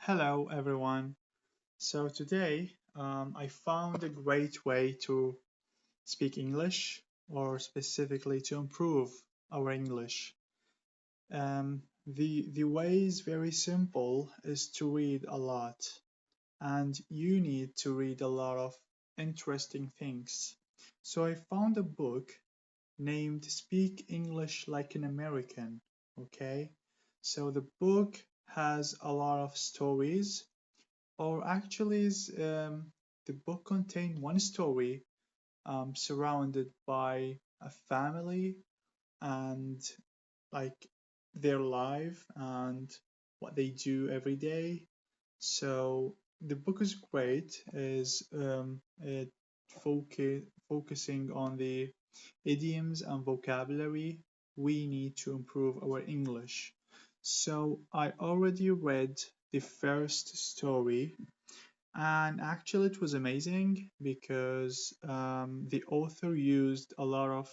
Hello, everyone. So today I found a great way to speak English, or specifically to improve our English. The way is very simple, is to read a lot, and you need to read a lot of interesting things. So I found a book named Speak English Like an American. Okay, so the book has a lot of stories or actually, the book contained one story surrounded by a family and like their life and what they do every day. So the book is great, is it focusing on the idioms and vocabulary we need to improve our English. So I already read the first story and actually, it was amazing because the author used a lot of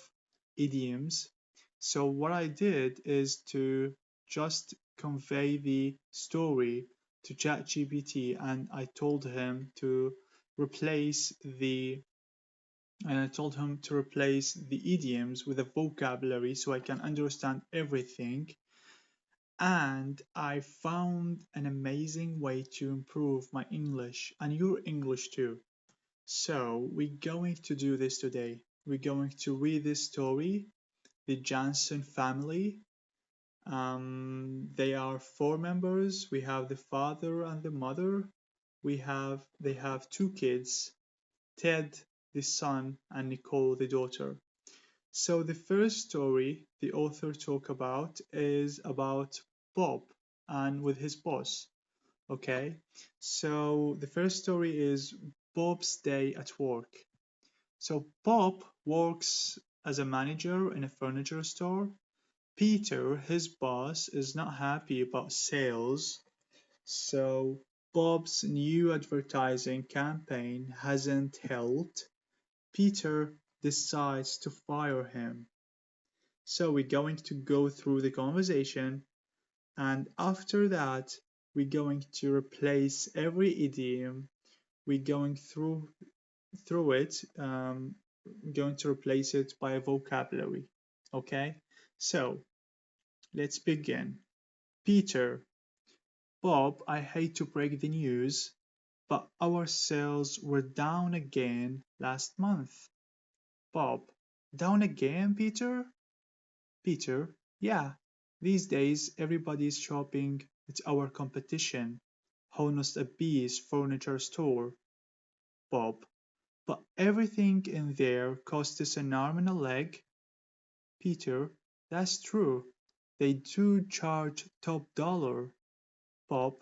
idioms. So, what I did is to just convey the story to ChatGPT, and replace the I told him to replace the idioms with a vocabulary so I can understand everything. And I found an amazing way to improve my English and your English too. So, we're going to do this today. We're going to read this story, The Johnson Family. They are four members. We have the father and the mother. They have two kids, Ted, the son, and Nicole, the daughter. So the first story the author talk about is about Bob and with his boss. Okay, so the first story is Bob's day at work. So Bob works as a manager in a furniture store. Peter, his boss, is not happy about sales, so Bob's new advertising campaign hasn't helped. Peter decides to fire him. So we're going to go through the conversation, and after that, we're going to replace every idiom. We're going through it, going to replace it by a vocabulary. Okay, so let's begin. Peter, Bob, I hate to break the news, but our sales were down again last month. Bob, down again, Peter? Peter, yeah, these days everybody's shopping at our competition, Honest Abee's furniture store. Bob, but everything in there costs us an arm and a leg. Peter, that's true. They do charge top dollar, Bob,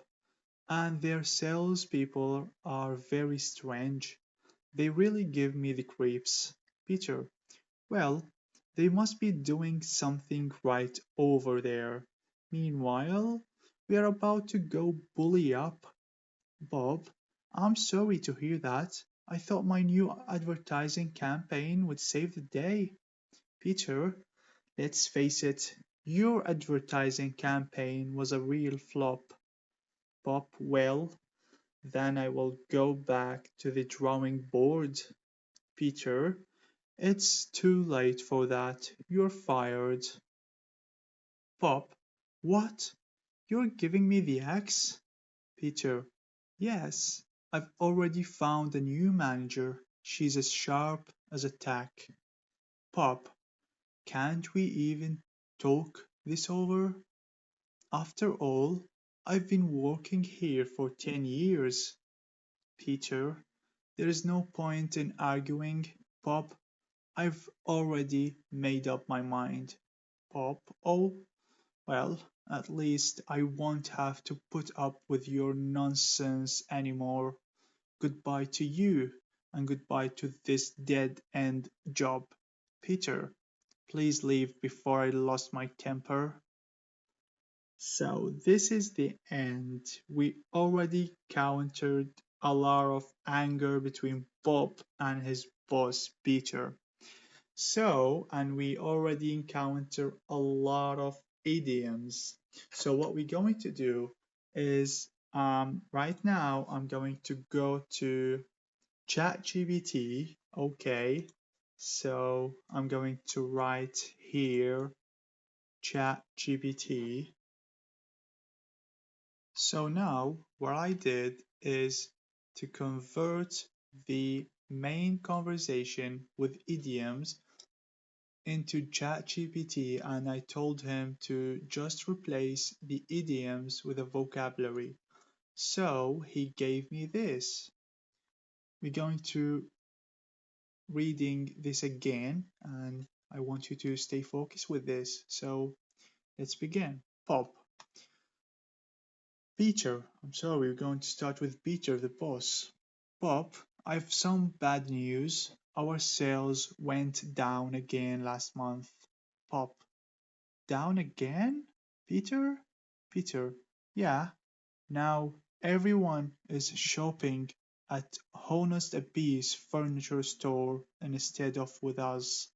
and their salespeople are very strange. They really give me the creeps. Peter, well, they must be doing something right over there. Meanwhile, we are about to go bully up. Bob, I'm sorry to hear that. I thought my new advertising campaign would save the day. Peter, let's face it, your advertising campaign was a real flop. Bob, well, then I will go back to the drawing board. Peter, it's too late for that. You're fired. Bob, what? You're giving me the axe? Peter, yes, I've already found a new manager. She's as sharp as a tack. Bob, can't we even talk this over? After all, I've been working here for 10 years. Peter, there is no point in arguing, Bob. I've already made up my mind. Bob, oh, well, at least I won't have to put up with your nonsense anymore. Goodbye to you, and goodbye to this dead-end job. Peter, please leave before I lost my temper. So this is the end. We already countered a lot of anger between Bob and his boss Peter. So, and we already encounter a lot of idioms. So what we're going to do is Right now I'm going to go to ChatGPT. Okay, so I'm going to write here ChatGPT. So now what I did is to convert the main conversation with idioms into ChatGPT, and I told him to just replace the idioms with a vocabulary. So he gave me this. We're going to reading this again, and I want you to stay focused with this. So let's begin. Pop. Peter. I'm sorry, we're going to start with Peter, the boss. Pop, I've some bad news. Our sales went down again last month. Pop. Down again? Peter? Peter. Yeah. Now everyone is shopping at Honest Abyss furniture store instead of with us.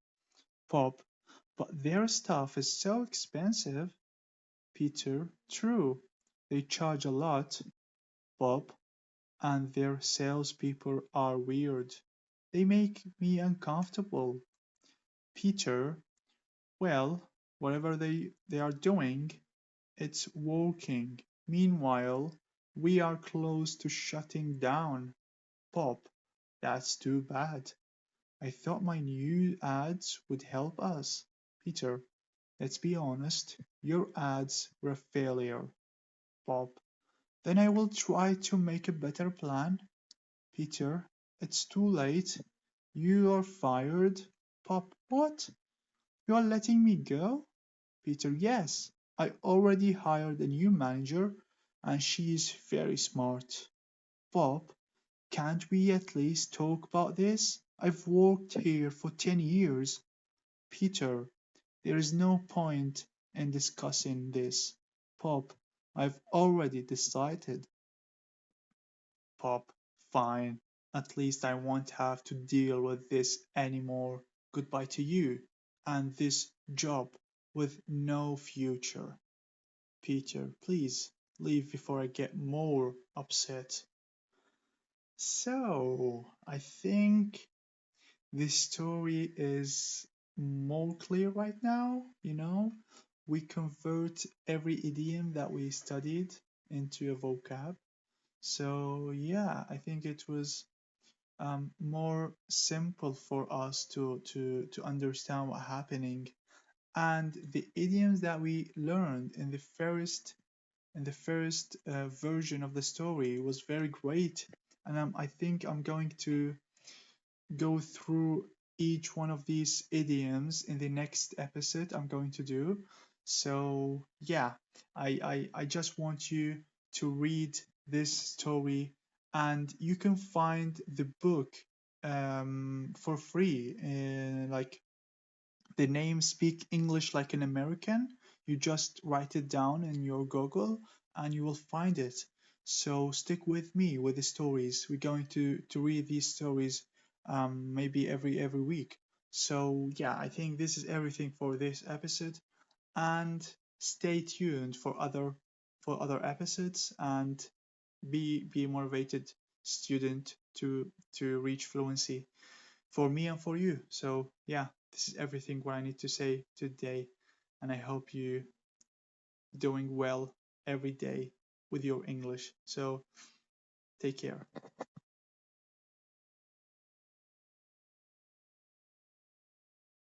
Pop. But their stuff is so expensive. Peter. True. They charge a lot. Bob. And their salespeople are weird. They make me uncomfortable. Peter. Well, whatever they are doing, it's working. Meanwhile, we are close to shutting down. Pop, that's too bad. I thought my new ads would help us. Peter, let's be honest, your ads were a failure. Bob, then I will try to make a better plan. Peter, it's too late. You are fired. Pop, what? You are letting me go? Peter, yes. I already hired a new manager and she is very smart. Bob, can't we at least talk about this? I've worked here for 10 years. Peter, there is no point in discussing this. Bob, I've already decided. Bob, fine. At least I won't have to deal with this anymore. Goodbye to you and this job with no future. Peter, please leave before I get more upset. So, I think this story is more clear right now, We convert every idiom that we studied into a vocab. So, yeah, I think it was more simple for us to understand what's happening. And the idioms that we learned in the first version of the story was very great. And I think I'm going to go through each one of these idioms in the next episode I'm going to do. So yeah, I just want you to read this story, and you can find the book for free. Like the name Speak English Like an American. You just write it down in your Google and you will find it. So stick with me with the stories. We're going to read these stories maybe every week. So yeah, I think this is everything for this episode, and stay tuned for other episodes, and be a motivated student to reach fluency for me and for you. So yeah, this is everything what I need to say today, and I hope you doing well every day with your English. So take care.